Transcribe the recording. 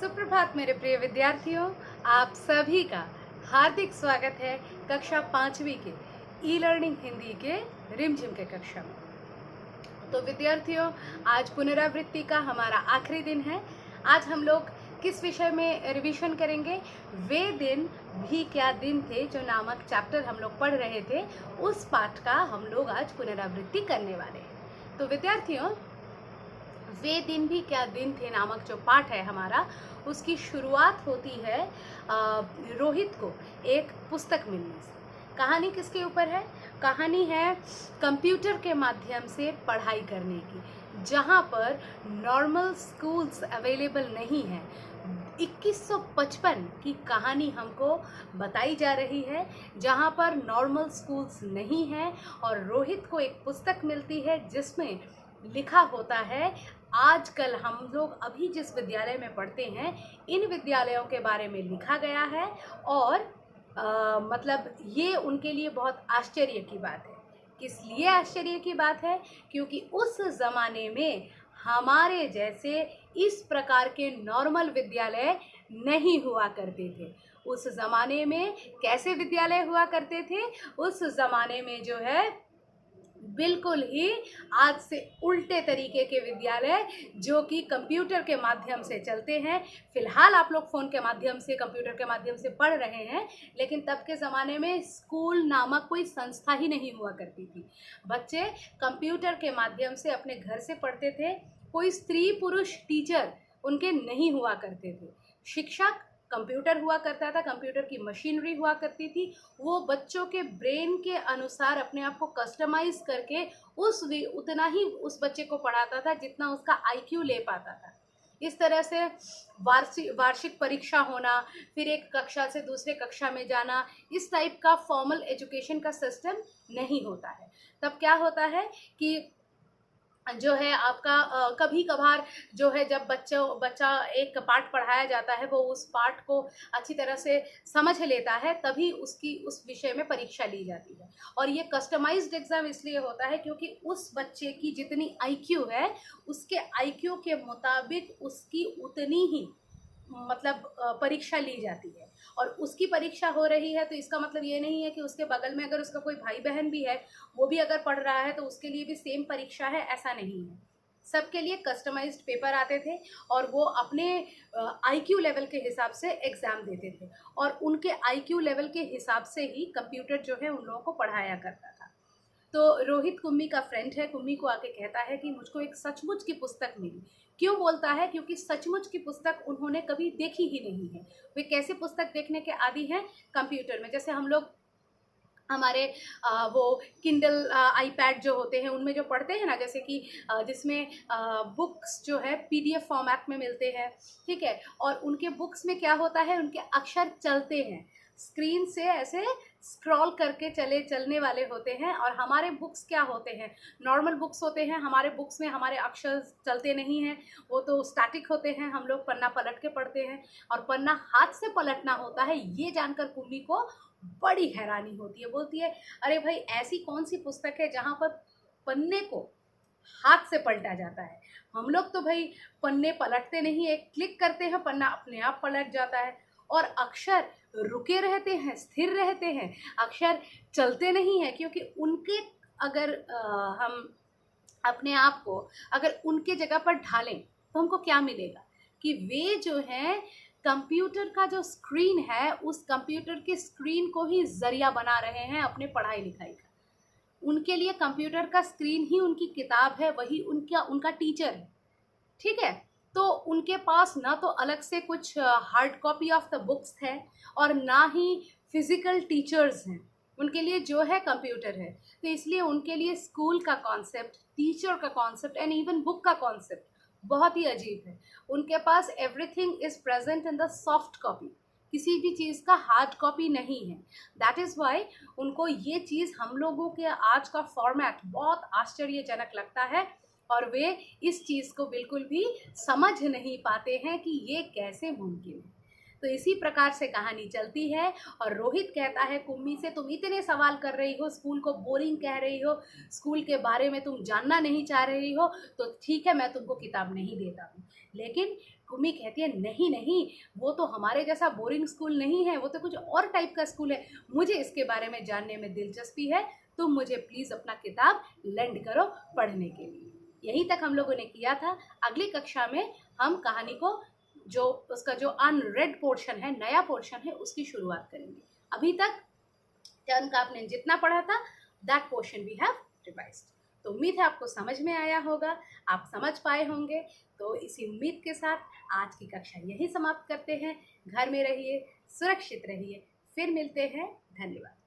सुप्रभात मेरे प्रिय विद्यार्थियों, आप सभी का हार्दिक स्वागत है कक्षा 5वीं के ई लर्निंग हिंदी के रिमझिम के कक्षा में। तो विद्यार्थियों, आज पुनरावृत्ति का हमारा आखिरी दिन है। आज हम लोग किस विषय में रिवीजन करेंगे? वे दिन भी क्या दिन थे जो नामक चैप्टर हम लोग पढ़ रहे थे, उस पाठ का हम लोग आज पुनरावृत्ति करने वाले हैं। तो विद्यार्थियों, वे दिन भी क्या दिन थे नामक जो पाठ है हमारा, उसकी शुरुआत होती है रोहित को एक पुस्तक मिलने से। कहानी किसके ऊपर है? कहानी है कंप्यूटर के माध्यम से पढ़ाई करने की, जहाँ पर नॉर्मल स्कूल्स अवेलेबल नहीं है। 2155 की कहानी हमको बताई जा रही है, जहाँ पर नॉर्मल स्कूल्स नहीं हैं और रोहित को एक पुस्तक मिलती है जिसमें लिखा होता है आजकल हम लोग अभी जिस विद्यालय में पढ़ते हैं, इन विद्यालयों के बारे में लिखा गया है और मतलब ये उनके लिए बहुत आश्चर्य की बात है। किस लिए आश्चर्य की बात है? क्योंकि उस ज़माने में हमारे जैसे इस प्रकार के नॉर्मल विद्यालय नहीं हुआ करते थे। उस ज़माने में कैसे विद्यालय हुआ करते थे? उस ज़माने में जो है बिल्कुल ही आज से उल्टे तरीके के विद्यालय, जो कि कंप्यूटर के माध्यम से चलते हैं। फिलहाल आप लोग फ़ोन के माध्यम से, कंप्यूटर के माध्यम से पढ़ रहे हैं, लेकिन तब के ज़माने में स्कूल नामक कोई संस्था ही नहीं हुआ करती थी। बच्चे कंप्यूटर के माध्यम से अपने घर से पढ़ते थे। कोई स्त्री पुरुष टीचर उनके नहीं हुआ करते थे। शिक्षक कंप्यूटर हुआ करता था, कंप्यूटर की मशीनरी हुआ करती थी। वो बच्चों के ब्रेन के अनुसार अपने आप को कस्टमाइज करके उतना ही उस बच्चे को पढ़ाता था जितना उसका आईक्यू ले पाता था। इस तरह से वार्षिक परीक्षा होना, फिर एक कक्षा से दूसरे कक्षा में जाना, इस टाइप का फॉर्मल एजुकेशन का सिस्टम नहीं होता है। तब क्या होता है कि जो है आपका कभी कभार जो है जब बच्चा एक पाठ पढ़ाया जाता है, वो उस पाठ को अच्छी तरह से समझ लेता है, तभी उसकी उस विषय में परीक्षा ली जाती है। और ये कस्टमाइज्ड एग्ज़ाम इसलिए होता है क्योंकि उस बच्चे की जितनी आईक्यू है, उसके आईक्यू के मुताबिक उसकी उतनी ही मतलब परीक्षा ली जाती है। और उसकी परीक्षा हो रही है तो इसका मतलब ये नहीं है कि उसके बगल में अगर उसका कोई भाई बहन भी है, वो भी अगर पढ़ रहा है तो उसके लिए भी सेम परीक्षा है, ऐसा नहीं है। सबके लिए कस्टमाइज्ड पेपर आते थे और वो अपने आईक्यू लेवल के हिसाब से एग्ज़ाम देते थे और उनके आईक्यू लेवल के हिसाब से ही कंप्यूटर जो है उन लोगों को पढ़ाया करता था। तो रोहित कुम्मी का फ्रेंड है, कुम्मी को आके कहता है कि मुझको एक सचमुच की पुस्तक मिली। क्यों बोलता है? क्योंकि सचमुच की पुस्तक उन्होंने कभी देखी ही नहीं है। वे कैसे पुस्तक देखने के आदी हैं? कंप्यूटर में। जैसे हम लोग हमारे वो किंडल आईपैड जो होते हैं उनमें जो पढ़ते हैं ना, जैसे कि जिसमें बुक्स जो है पीडीएफ फॉर्मेट में मिलते हैं, ठीक है। और उनके बुक्स में क्या होता है, उनके अक्षर चलते हैं, स्क्रीन से ऐसे स्क्रॉल करके चलने वाले होते हैं। और हमारे बुक्स क्या होते हैं? नॉर्मल बुक्स होते हैं। हमारे बुक्स में हमारे अक्षर चलते नहीं हैं, वो तो स्टैटिक होते हैं। हम लोग पन्ना पलट के पढ़ते हैं और पन्ना हाथ से पलटना होता है। ये जानकर कुम्मी को बड़ी हैरानी होती है। बोलती है, अरे भाई, ऐसी कौन सी पुस्तक है जहाँ पर पन्ने को हाथ से पलटा जाता है? हम लोग तो भाई पन्ने पलटते नहीं, एक क्लिक करते हैं, पन्ना अपने आप पलट जाता है। और अक्षर रुके रहते हैं, स्थिर रहते हैं, अक्षर चलते नहीं हैं। क्योंकि उनके अगर हम अपने आप को अगर उनके जगह पर ढालें तो हमको क्या मिलेगा कि वे जो हैं कंप्यूटर का जो स्क्रीन है, उस कंप्यूटर के स्क्रीन को ही ज़रिया बना रहे हैं अपने पढ़ाई लिखाई का। उनके लिए कंप्यूटर का स्क्रीन ही उनकी किताब है, वही उनका टीचर है, ठीक है। तो उनके पास ना तो अलग से कुछ hard copy of the books है और ना ही फिजिकल टीचर्स हैं। उनके लिए जो है कंप्यूटर है। तो इसलिए उनके लिए स्कूल का कॉन्सेप्ट, टीचर का कॉन्सेप्ट एंड इवन बुक का कॉन्सेप्ट बहुत ही अजीब है। उनके पास everything is present in the soft copy, किसी भी चीज़ का हार्ड कॉपी नहीं है। दैट इज़ वाई उनको ये चीज़, हम लोगों के आज का फॉर्मेट बहुत आश्चर्यजनक लगता है और वे इस चीज़ को बिल्कुल भी समझ नहीं पाते हैं कि ये कैसे मुमकिन है। तो इसी प्रकार से कहानी चलती है और रोहित कहता है कुम्मी से, तुम इतने सवाल कर रही हो, स्कूल को बोरिंग कह रही हो, स्कूल के बारे में तुम जानना नहीं चाह रही हो, तो ठीक है, मैं तुमको किताब नहीं देता हूँ। लेकिन भूमि कहती है नहीं नहीं, वो तो हमारे जैसा बोरिंग स्कूल नहीं है, वो तो कुछ और टाइप का स्कूल है, मुझे इसके बारे में जानने में दिलचस्पी है, तुम मुझे प्लीज़ अपना किताब लेंड करो पढ़ने के लिए। यहीं तक हम लोगों ने किया था। अगली कक्षा में हम कहानी को जो उसका जो अनरेड पोर्शन है, नया पोर्शन है, उसकी शुरुआत करेंगे। अभी तक टर्न का आपने जितना पढ़ा था that portion we have revised. तो उम्मीद है आपको समझ में आया होगा, आप समझ पाए होंगे। तो इसी उम्मीद के साथ आज की कक्षा यही समाप्त करते हैं। घर में रहिए, सुरक्षित रहिए, फिर मिलते हैं। धन्यवाद।